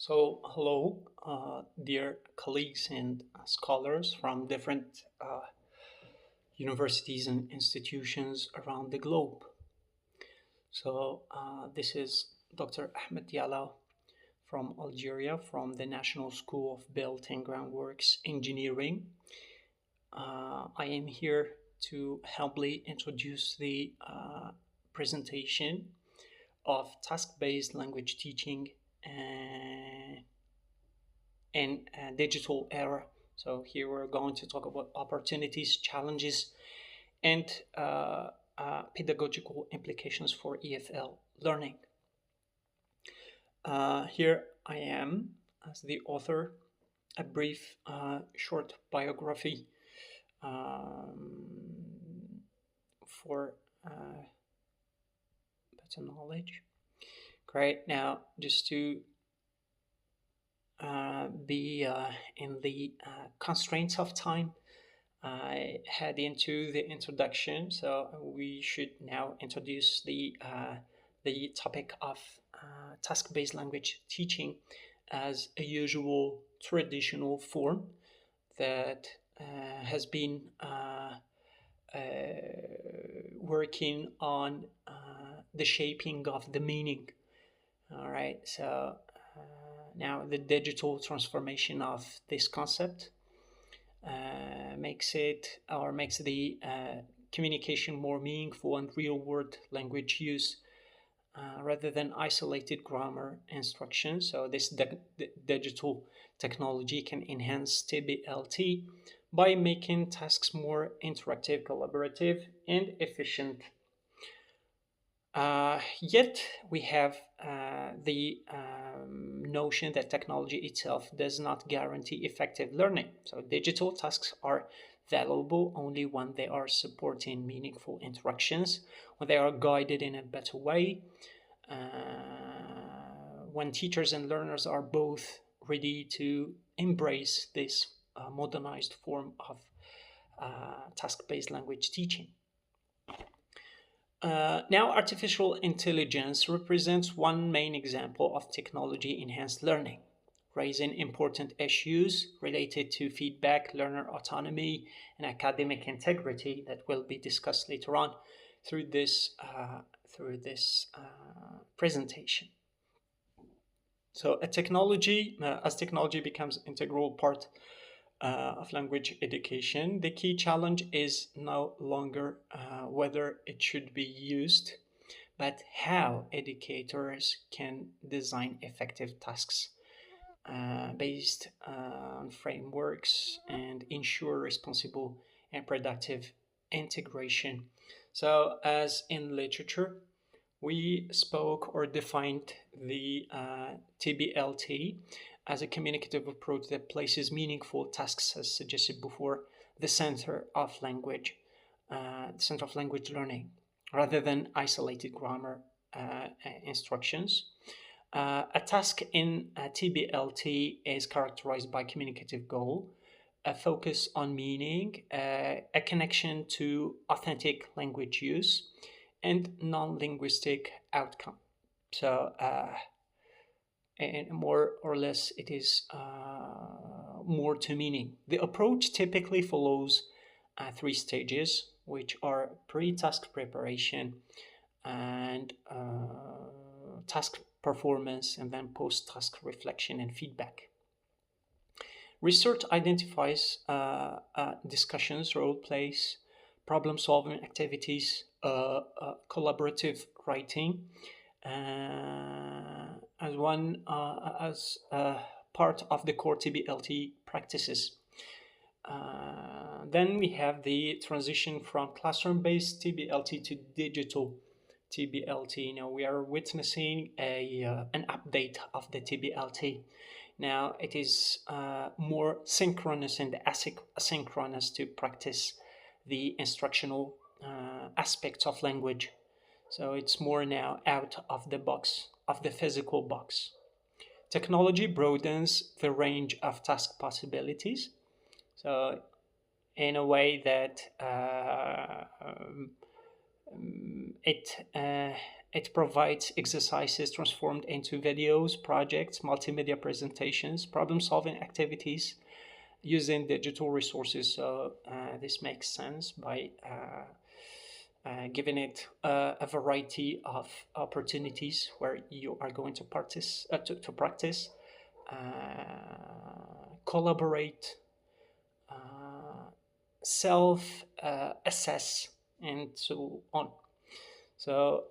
Hello, dear colleagues and scholars from different universities and institutions around the globe. This is Dr. Ahmed Yala from Algeria, from the National School of Built and Groundworks Engineering. I am here to humbly introduce the presentation of task-based language teaching in a digital era. So here we're going to talk about opportunities, challenges, and pedagogical implications for EFL learning. Here I am as the author, a brief short biography for better knowledge. Great. Now, just to be in the constraints of time, I head into the introduction. So we should now introduce the topic of task-based language teaching as a usual traditional form that has been working on the shaping of the meaning. All right, so now the digital transformation of this concept makes the communication more meaningful and real-world language use rather than isolated grammar instructions. So this digital technology can enhance TBLT by making tasks more interactive, collaborative, and efficient. Yet we have the notion that technology itself does not guarantee effective learning. So digital tasks are valuable only when they are supporting meaningful interactions, when they are guided in a better way, when teachers and learners are both ready to embrace this modernized form of task-based language teaching. Now, artificial intelligence represents one main example of technology-enhanced learning, raising important issues related to feedback, learner autonomy, and academic integrity that will be discussed later on through this presentation. So, as technology becomes an integral part of language education, the key challenge is no longer whether it should be used, but how educators can design effective tasks based on frameworks and ensure responsible and productive integration. So, as in literature, we spoke or defined the TBLT as a communicative approach that places meaningful tasks, as suggested before, the center of language learning, rather than isolated grammar instructions. A task in TBLT is characterized by communicative goal, a focus on meaning, a connection to authentic language use, and non-linguistic outcome. So, and more or less, it is more to meaning. The approach typically follows 3 stages, which are pre-task preparation and task performance, and then post-task reflection and feedback. Research identifies discussions, role plays, problem-solving activities, collaborative writing, as part of the core TBLT practices. Then we have the transition from classroom-based TBLT to digital TBLT. Now we are witnessing an update of the TBLT. Now it is more synchronous and asynchronous to practice the instructional aspects of language. So it's more now out of the box, of the physical box. Technology broadens the range of task possibilities. So in a way that it It provides exercises transformed into videos, projects, multimedia presentations, problem-solving activities using digital resources. So this makes sense by giving it a variety of opportunities where you are going to practice, collaborate, self-assess, and so on. So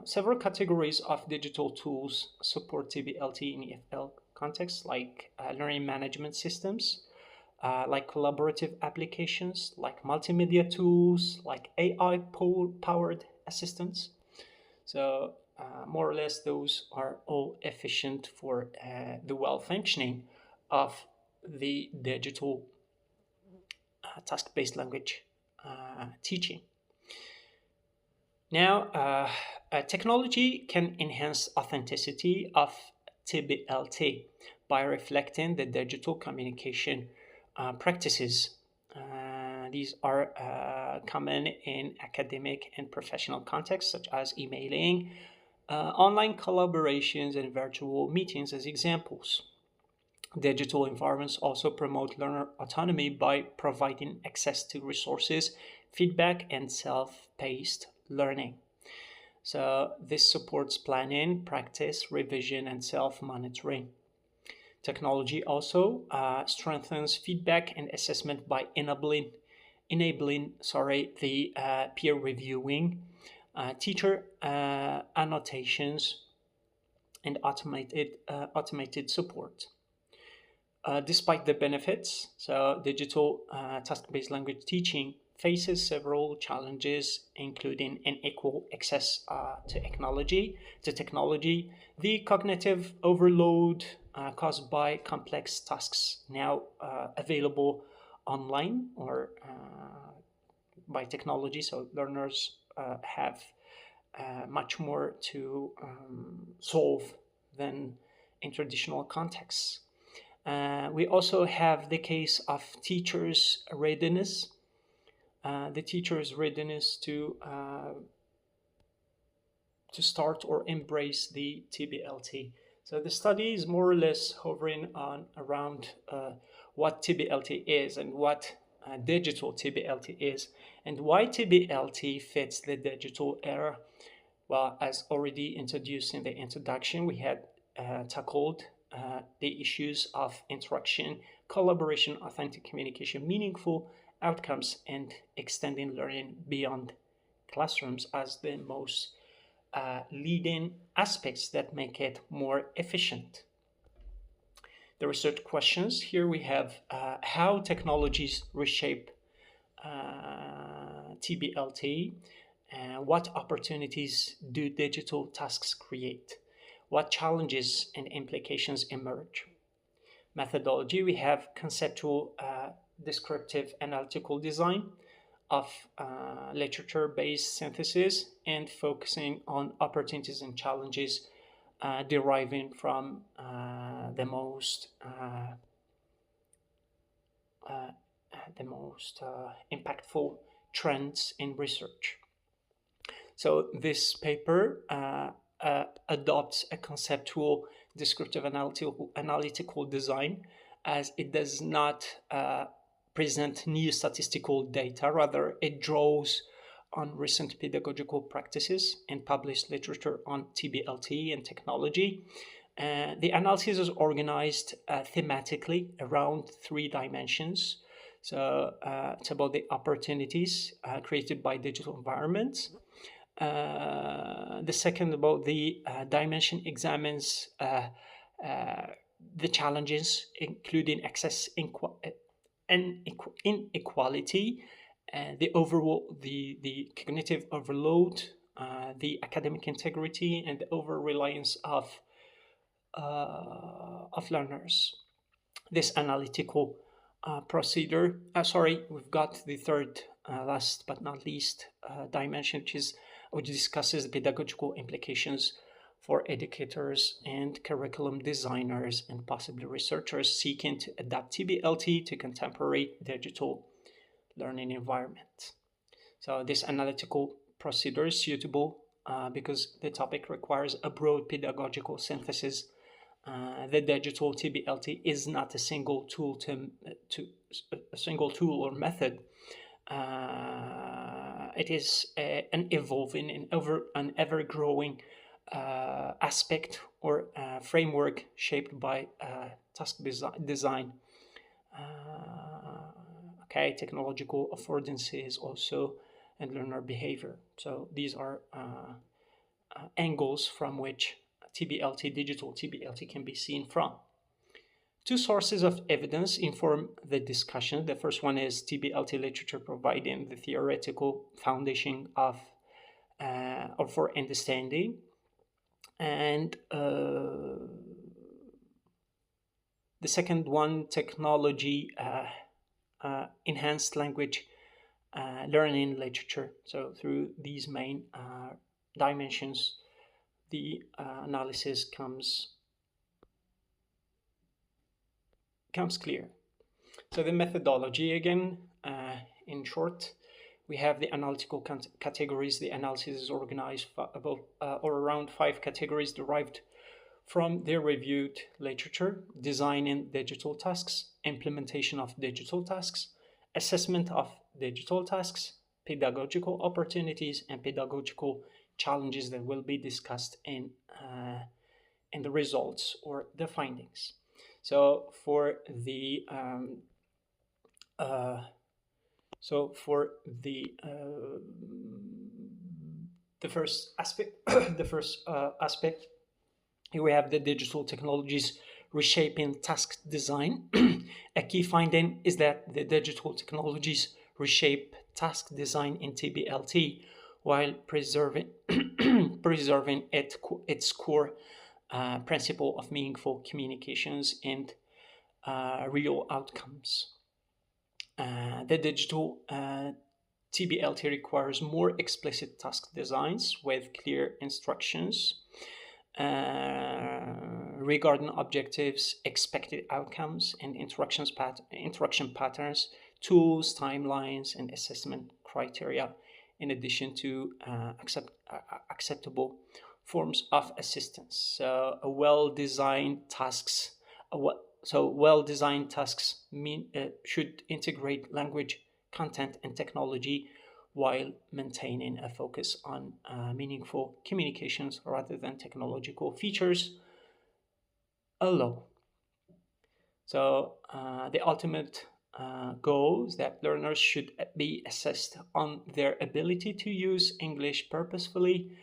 several categories of digital tools support TBLT in EFL contexts, like learning management systems, like collaborative applications, like multimedia tools, like AI-powered assistants. So more or less those are all efficient for the well-functioning of the digital task-based language teaching. Now, technology can enhance authenticity of TBLT by reflecting the digital communication practices. These are common in academic and professional contexts, such as emailing, online collaborations, and virtual meetings as examples. Digital environments also promote learner autonomy by providing access to resources, feedback, and self-paced learning. So this supports planning, practice, revision, and self-monitoring. Technology also strengthens feedback and assessment by enabling the peer reviewing, teacher annotations, and automated support. Despite the benefits, so digital task-based language teaching faces several challenges, including unequal access to technology, the cognitive overload caused by complex tasks now available online or by technology. So learners have much more to solve than in traditional contexts. We also have the case of teachers' readiness. The teacher's readiness to start or embrace the TBLT. So the study is more or less hovering around what TBLT is and what digital TBLT is, and why TBLT fits the digital era. Well, as already introduced in the introduction, we had tackled the issues of interaction, collaboration, authentic communication, meaningful outcomes, and extending learning beyond classrooms as the most leading aspects that make it more efficient. The research questions here we have how technologies reshape TBLT, what opportunities do digital tasks create, what challenges and implications emerge. Methodology, we have conceptual, descriptive, analytical design of literature-based synthesis and focusing on opportunities and challenges deriving from the most impactful trends in research. So this paper adopts a conceptual, descriptive, analytical design, as it does not present new statistical data. Rather, it draws on recent pedagogical practices and published literature on TBLT and technology. The analysis is organized thematically around 3 dimensions. So it's about the opportunities created by digital environments. The second about the dimension examines the challenges, including access inequality, the cognitive overload, the academic integrity, and the over-reliance of learners. This analytical procedure, we've got the third, last but not least, dimension, which discusses the pedagogical implications for educators and curriculum designers and possibly researchers seeking to adapt TBLT to contemporary digital learning environment. So this analytical procedure is suitable because the topic requires a broad pedagogical synthesis. The digital TBLT is not a single tool a single tool or method. It is an evolving and ever-growing aspect or framework shaped by task design, technological affordances also, and learner behavior. So these are angles from which digital TBLT can be seen from. Two sources of evidence inform the discussion. The first one is TBLT literature providing the theoretical foundation of or for understanding, and the second one, technology enhanced language learning literature. So through these main dimensions, the analysis comes clear. So the methodology, again, in short, we have the analytical categories. The analysis is organized about or around 5 categories derived from the reviewed literature: designing digital tasks, implementation of digital tasks, assessment of digital tasks, pedagogical opportunities, and pedagogical challenges that will be discussed in the results or the findings. So for the first aspect, here we have the digital technologies reshaping task design. A key finding is that the digital technologies reshape task design in TBLT while preserving its core principle of meaningful communications and real outcomes. The digital TBLT requires more explicit task designs with clear instructions regarding objectives, expected outcomes, and interaction patterns, tools, timelines, and assessment criteria, in addition to acceptable forms of assistance. So well-designed tasks should integrate language, content, and technology while maintaining a focus on meaningful communications rather than technological features alone. So the ultimate goal is that learners should be assessed on their ability to use English purposefully,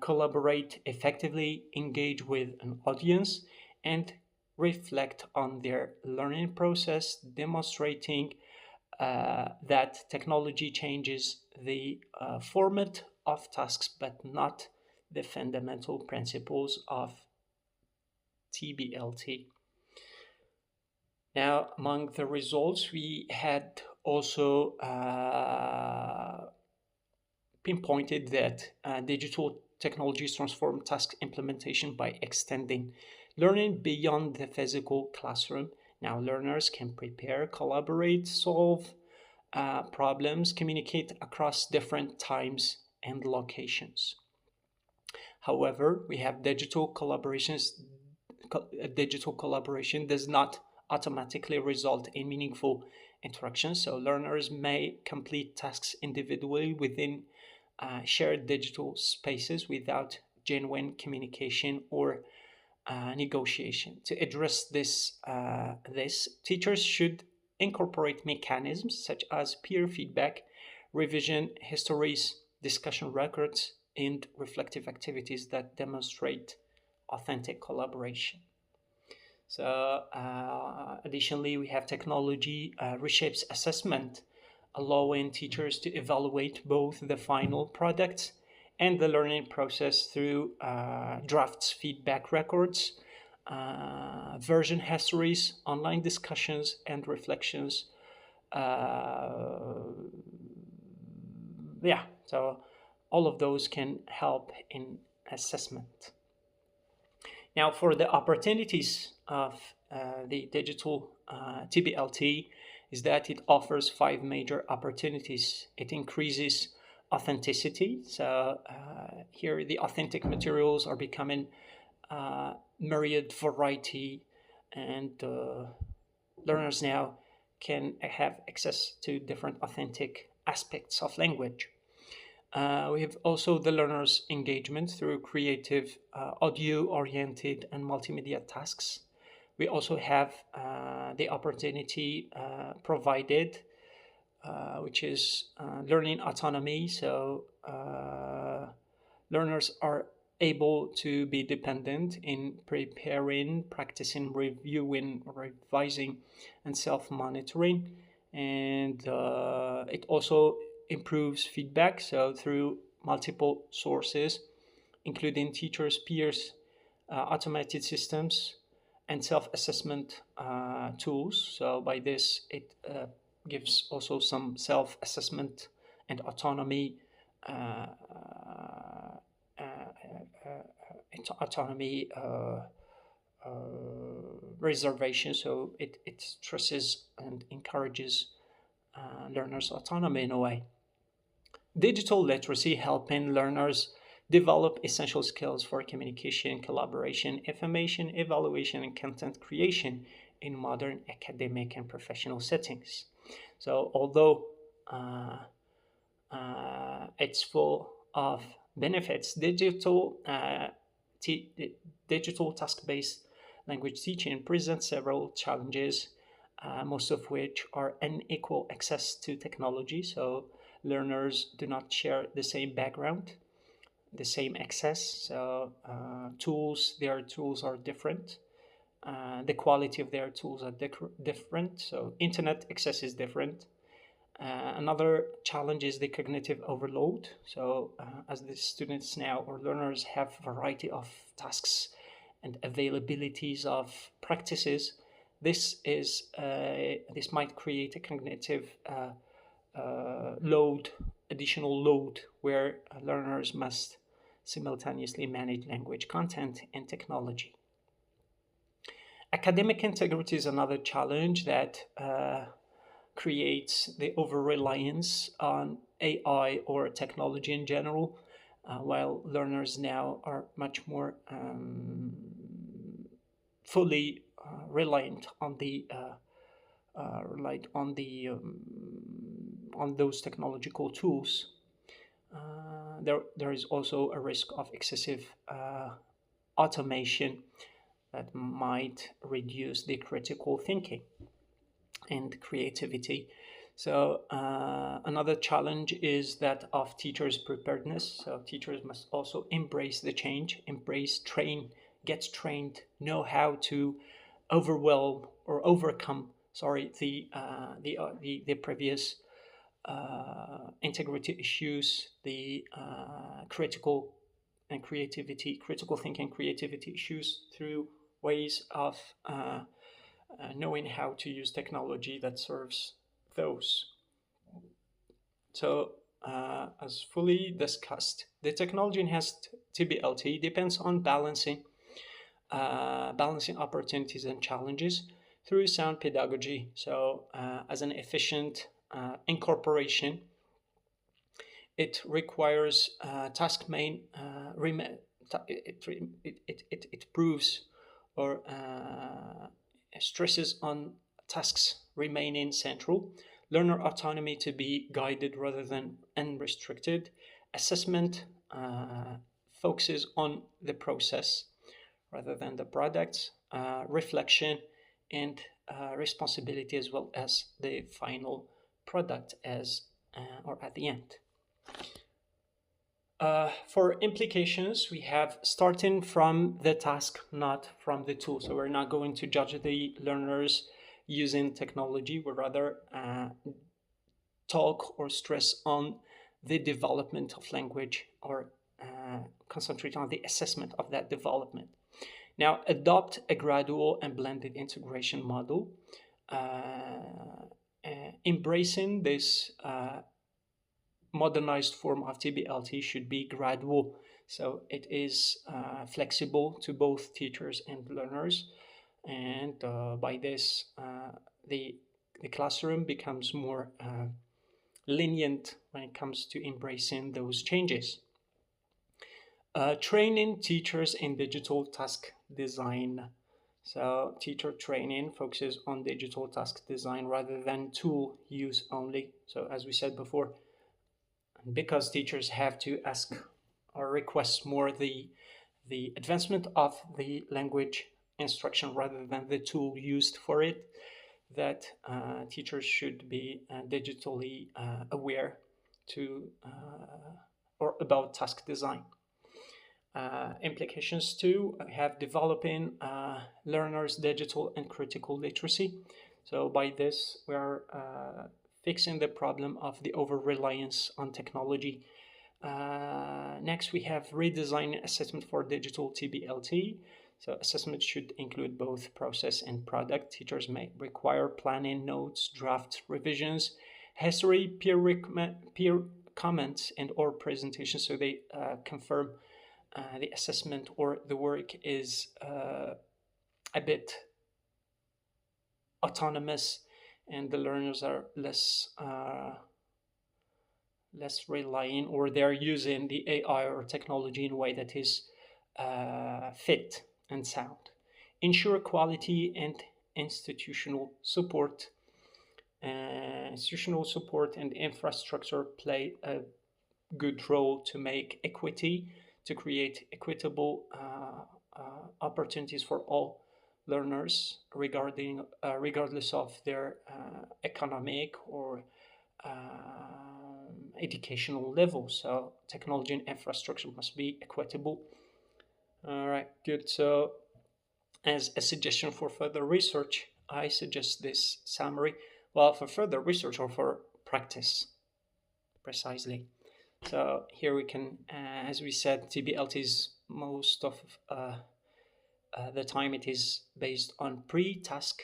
collaborate effectively, engage with an audience, and reflect on their learning process, demonstrating that technology changes the format of tasks, but not the fundamental principles of TBLT. Now, among the results, we had also pinpointed that digital technologies transform task implementation by extending learning beyond the physical classroom. Now, learners can prepare, collaborate, solve problems, communicate across different times and locations. However, we have digital collaboration does not automatically result in meaningful interactions. So learners may complete tasks individually within shared digital spaces without genuine communication or negotiation. To address this, teachers should incorporate mechanisms such as peer feedback, revision histories, discussion records, and reflective activities that demonstrate authentic collaboration. So additionally, we have technology reshapes assessment, allowing teachers to evaluate both the final product and the learning process through drafts, feedback records, version histories, online discussions, and reflections. So all of those can help in assessment. Now, for the opportunities of the digital TBLT, is that it offers 5 major opportunities. It increases authenticity. So here the authentic materials are becoming myriad variety, and learners now can have access to different authentic aspects of language. We have also the learner's engagement through creative, audio-oriented and multimedia tasks. We also have the opportunity provided, which is learning autonomy. So learners are able to be dependent in preparing, practicing, reviewing, revising, and self-monitoring. And it also improves feedback, so through multiple sources, including teachers, peers, automated systems, and self-assessment tools. So by this, it gives also some self-assessment and autonomy autonomy reservation. So it stresses and encourages learners' autonomy in a way. Digital literacy helping learners develop essential skills for communication, collaboration, information, evaluation, and content creation in modern academic and professional settings. So although it's full of benefits, digital task-based language teaching presents several challenges, most of which are unequal access to technology. So learners do not share the same background, the same access. So their tools are different. The quality of their tools are different. So internet access is different. Another challenge is the cognitive overload. So as the students now or learners have a variety of tasks and availabilities of practices, this might create a cognitive additional load, where learners must simultaneously manage language content and technology. Academic integrity is another challenge that creates the over-reliance on AI or technology in general, while learners now are much more fully reliant on those technological tools. There is also a risk of excessive automation that might reduce the critical thinking and creativity. So another challenge is that of teachers' preparedness. So teachers must also embrace the change, get trained, know how to overwhelm or overcome, the previous integrity issues, the critical thinking, creativity issues through ways of knowing how to use technology that serves those. So, as fully discussed, the technology enhanced TBLT depends on balancing opportunities and challenges through sound pedagogy. So, as an efficient incorporation, it requires it proves or stresses on tasks remaining central, learner autonomy to be guided rather than unrestricted, assessment focuses on the process rather than the products, reflection and responsibility, as well as the final product or at the end. For implications, we have starting from the task, not from the tool. So we're not going to judge the learners using technology. We'll rather talk or stress on the development of language, or concentrate on the assessment of that development. Now, adopt a gradual and blended integration model. Embracing this modernized form of TBLT should be gradual, so it is flexible to both teachers and learners, and by this the classroom becomes more lenient when it comes to embracing those changes. Training teachers in digital task design. So teacher training focuses on digital task design rather than tool use only. So as we said before, because teachers have to ask or request more the advancement of the language instruction rather than the tool used for it, that teachers should be digitally aware to or about task design. Implications too have developing learners' digital and critical literacy. So by this, we are fixing the problem of the over-reliance on technology. Next, we have redesign assessment for digital TBLT. So assessment should include both process and product. Teachers may require planning, notes, draft revisions, history, peer comments, and or presentations, so they confirm the assessment or the work is a bit autonomous and the learners are less relying, or they're using the AI or technology in a way that is fit and sound. Ensure quality and institutional support. Institutional support and infrastructure play a good role to make equity, to create equitable opportunities for all learners regardless of their economic or educational level. So technology and infrastructure must be equitable. All right, good. So as a suggestion for further research, I suggest this summary. Well, for further research or for practice, precisely. So here we can, as we said, TBLT is most of the time it is based on pre-task,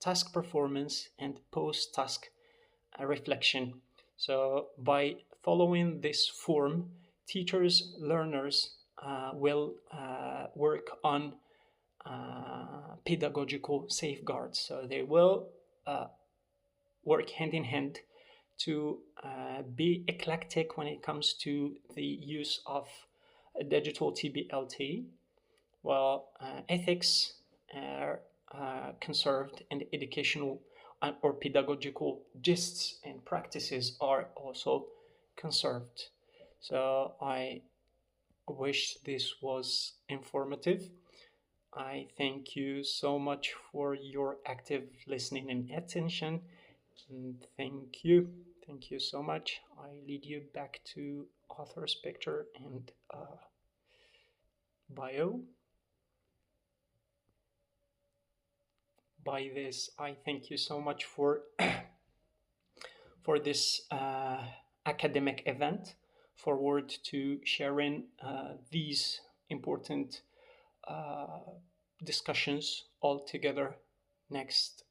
task performance, and post-task reflection. So by following this form, teachers, learners will work on pedagogical safeguards. So they will work hand in hand to be eclectic when it comes to the use of digital TBLT, while ethics are conserved and educational or pedagogical gists and practices are also conserved. So I wish this was informative. I thank you so much for your active listening and attention. And thank you. Thank you so much. I lead you back to author's picture and bio. By this, I thank you so much for for this academic event. Forward to sharing these important discussions all together next